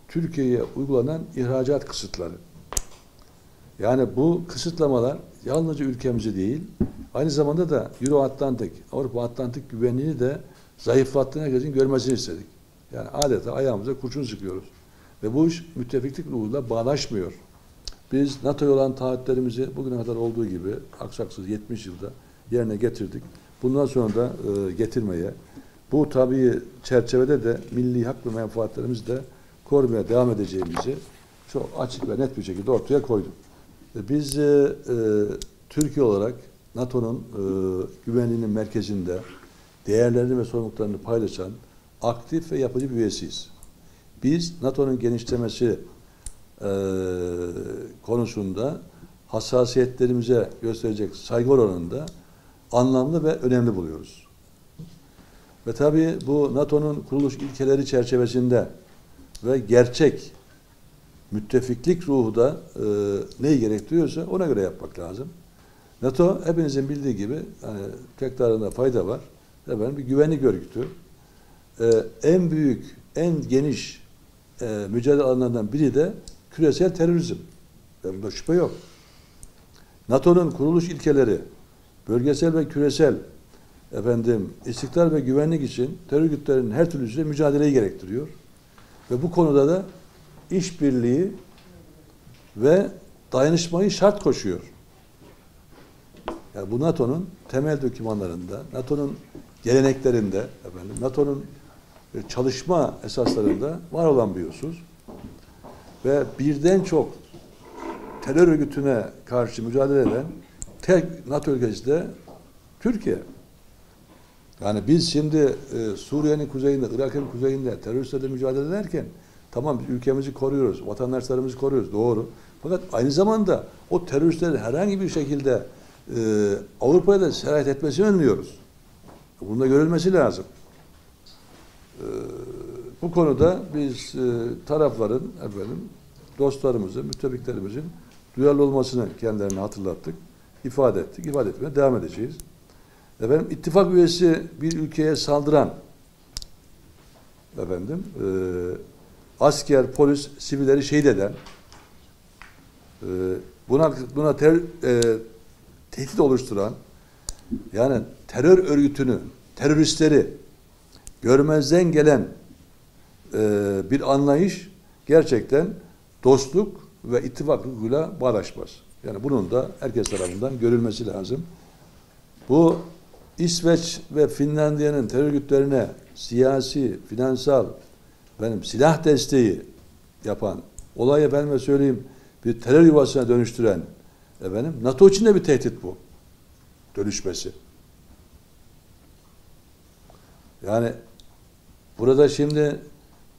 Türkiye'ye uygulanan ihracat kısıtları. Yani bu kısıtlamalar yalnızca ülkemizi değil, aynı zamanda da Euro-Atlantik, Avrupa-Atlantik güvenliğini de zayıflattığını herkesin görmesini istedik. Yani adeta ayağımıza kurşun sıkıyoruz. Ve bu iş müttefiklik ruhuyla bağdaşmıyor. Biz NATO'ya olan taahhütlerimizi bugüne kadar olduğu gibi aksaksız 70 yılda yerine getirdik. Bundan sonra da getirmeye, bu tabii çerçevede de milli hak ve menfaatlerimizi de korumaya devam edeceğimizi çok açık ve net bir şekilde ortaya koyduk. Biz Türkiye olarak NATO'nun güvenliğinin merkezinde değerlerini ve sorumluluklarını paylaşan aktif ve yapıcı bir üyesiyiz. Biz NATO'nun genişlemesi konusunda hassasiyetlerimize gösterecek saygı oranında anlamlı ve önemli buluyoruz. Ve tabii bu NATO'nun kuruluş ilkeleri çerçevesinde ve gerçek müttefiklik ruhu da neyi gerektiriyorsa ona göre yapmak lazım. NATO hepinizin bildiği gibi hani tekrarında fayda var. Efendim, bir güvenlik örgütü. En büyük, en geniş mücadele alanlarından biri de küresel terörizm. Bunda şüphe yok. NATO'nun kuruluş ilkeleri bölgesel ve küresel istikrar ve güvenlik için terör örgütlerinin her türlüsüyle mücadeleyi gerektiriyor. Ve bu konuda da işbirliği ve dayanışmayı şart koşuyor. Yani bu NATO'nun temel dokümanlarında, NATO'nun geleneklerinde, NATO'nun çalışma esaslarında var olan bir husus. Ve birden çok terör örgütüne karşı mücadele eden tek NATO ülkesi de Türkiye. Yani biz şimdi Suriye'nin kuzeyinde, Irak'ın kuzeyinde teröristlerle mücadele ederken tamam biz ülkemizi koruyoruz, vatandaşlarımızı koruyoruz, doğru. Fakat aynı zamanda o teröristlerin herhangi bir şekilde Avrupa'ya da sirayet etmesini önlüyoruz. Bunun da görülmesi lazım. Bu konuda biz tarafların, dostlarımızın, müttefiklerimizin duyarlı olmasını kendilerine hatırlattık, ifade ettik, ifade etmeye devam edeceğiz. İttifak üyesi bir ülkeye saldıran asker, polis, sivilleri şehit eden buna tehdit oluşturan yani terör örgütünü, teröristleri görmezden gelen bir anlayış gerçekten dostluk ve ittifak ruhuyla bağdaşmaz. Yani bunun da herkes tarafından görülmesi lazım. Bu İsveç ve Finlandiya'nın terör örgütlerine siyasi, finansal, silah desteği yapan, olayı söyleyeyim bir terör yuvasına dönüştüren NATO için de bir tehdit bu. Dönüşmesi. Yani burada şimdi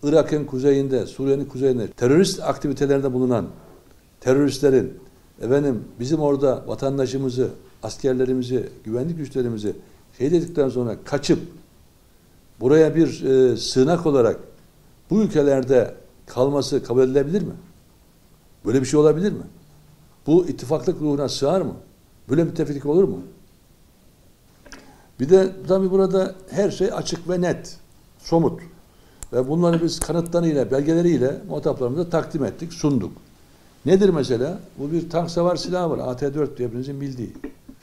Irak'ın kuzeyinde, Suriye'nin kuzeyinde terörist aktivitelerinde bulunan teröristlerin bizim orada vatandaşımızı, askerlerimizi, güvenlik güçlerimizi şehit ettikten sonra kaçıp buraya bir sığınak olarak bu ülkelerde kalması kabul edilebilir mi? Böyle bir şey olabilir mi? Bu ittifaklık ruhuna sığar mı? Böyle müttefiklik olur mu? Bir de tabii burada her şey açık ve net, somut. Ve bunları biz kanıtlarıyla, belgeleriyle muhataplarımıza takdim ettik, sunduk. Nedir mesela? Bu bir tank savar silahı var. AT-4 diye hepinizin bildiği.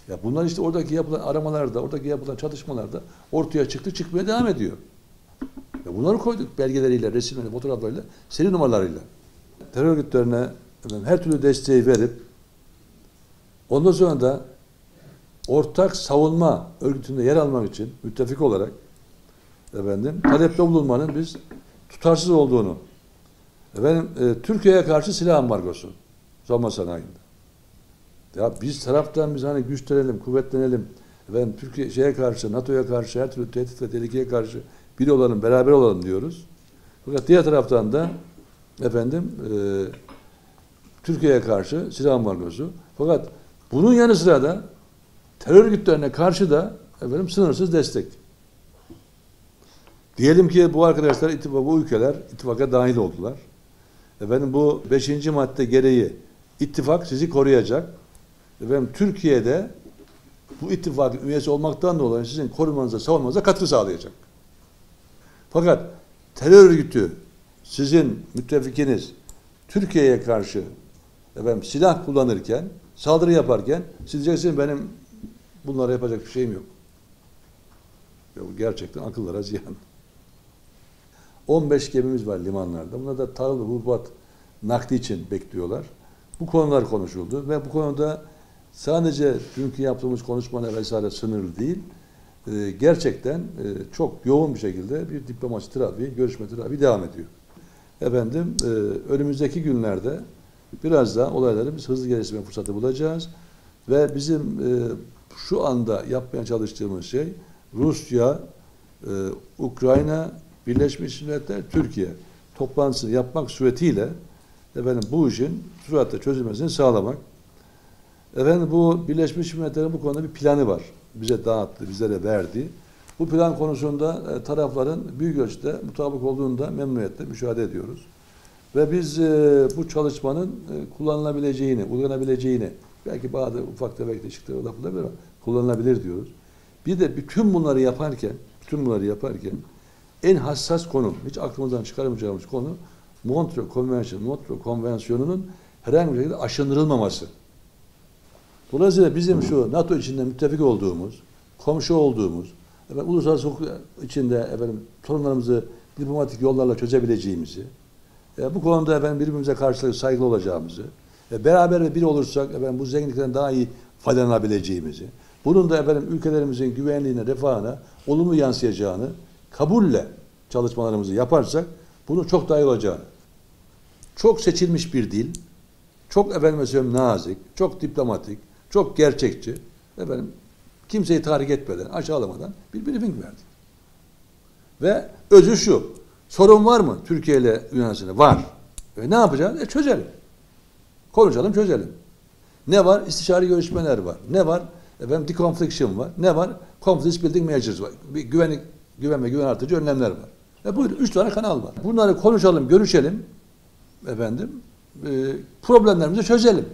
Ya bunlar işte oradaki yapılan aramalarda, oradaki yapılan çatışmalarda ortaya çıktı, çıkmaya devam ediyor. Ya bunları koyduk belgeleriyle, resimleriyle, fotoğraflarıyla, seri numaralarıyla. Terör örgütlerine her türlü desteği verip ondan sonra da ortak savunma örgütünde yer almak için müttefik olarak talepte bulunmanın biz tutarsız olduğunu Türkiye'ye karşı silah ambargosu savunma sanayinde. Ya biz taraftan güçlenelim, kuvvetlenelim. Türkiye'ye karşı, NATO'ya karşı, her türlü tehdit ve tehlikeye karşı bir olalım, beraber olalım diyoruz. Fakat diğer taraftan da Türkiye'ye karşı silah ambargosu. Fakat bunun yanı sıra da terör örgütlerine karşı da sınırsız destek. Diyelim ki bu arkadaşlar, bu ülkeler ittifaka dahil oldular. Bu 5. madde gereği ittifak sizi koruyacak. Türkiye'de bu ittifakın üyesi olmaktan dolayı sizin korumanıza, savunmanıza katkı sağlayacak. Fakat terör örgütü sizin müttefikiniz Türkiye'ye karşı silah kullanırken, saldırı yaparken siz diyeceksiniz benim bunlara yapacak bir şeyim yok. Ya bu gerçekten akıllara ziyan. 15 gemimiz var limanlarda. Bunlar da tahıl ve hububat nakli için bekliyorlar. Bu konular konuşuldu ve bu konuda sadece dünkü yaptığımız konuşmalar vesaire sınırlı değil, gerçekten çok yoğun bir şekilde bir diplomasi trafiği, görüşme trafiği devam ediyor. Önümüzdeki günlerde biraz daha olayları biz hızlı geliştirme fırsatı bulacağız ve bizim şu anda yapmaya çalıştığımız şey Rusya, Ukrayna, Birleşmiş Milletler, Türkiye toplantısını yapmak suretiyle bu işin süratle çözülmesini sağlamak. Bu Birleşmiş Milletler'in bu konuda bir planı var. Bize dağıttı, bizlere verdi. Bu plan konusunda tarafların büyük ölçüde mutabık olduğunda memnuniyetle müşahede ediyoruz. Ve biz bu çalışmanın kullanılabileceğini, uygulanabileceğini, belki bazı ufak tefek değişiklikler olabilir ama kullanılabilir diyoruz. Bir de bütün bunları yaparken en hassas konu, hiç aklımızdan çıkaramayacağımız konu Montreux Konvensiyonu'nun herhangi bir şekilde aşındırılmaması. Dolayısıyla bizim şu NATO içinde müttefik olduğumuz, komşu olduğumuz, uluslararası hukuk içinde sorunlarımızı diplomatik yollarla çözebileceğimizi, bu konuda birbirimize karşılıklı saygılı olacağımızı, beraber ve bir olursak bu zenginlikten daha iyi faydalanabileceğimizi, bunun da ülkelerimizin güvenliğine, refahına olumlu yansıyacağını kabulle çalışmalarımızı yaparsak bunun çok daha iyi olacağını, çok seçilmiş bir dil, çok nazik, çok diplomatik, çok gerçekçi, kimseyi tahrik etmeden, aşağılamadan bir briefing verdik. Ve özü şu, sorun var mı Türkiye ile Yunanistan'da? Var. Ne yapacağız? Çözelim. Konuşalım, çözelim. Ne var? İstişari görüşmeler var. Ne var? Deconfliction var. Ne var? Conflict building measures var. Güven ve güven artırıcı önlemler var. Buyurun, 3 tane kanal var. Bunları konuşalım, görüşelim. Problemlerimizi çözelim.